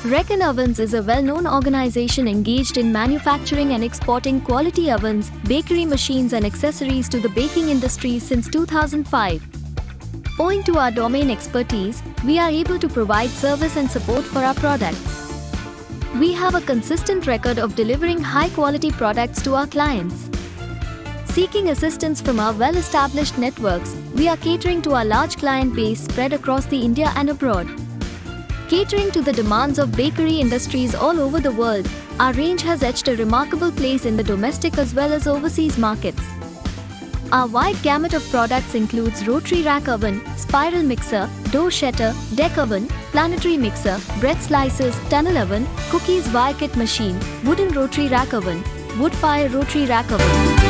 Recon Ovens is a well-known organization engaged in manufacturing and exporting quality ovens, bakery machines and accessories to the baking industry since 2005. Owing to our domain expertise, we are able to provide service and support for our products. We have a consistent record of delivering high-quality products to our clients. Seeking assistance from our well-established networks, we are catering to our large client base spread across the India and abroad. Catering to the demands of bakery industries all over the world, our range has etched a remarkable place in the domestic as well as overseas markets. Our wide gamut of products includes rotary rack oven, spiral mixer, dough shetter, deck oven, planetary mixer, bread slicers, tunnel oven, cookies Wirecut machine, wooden rotary rack oven, wood fire rotary rack oven.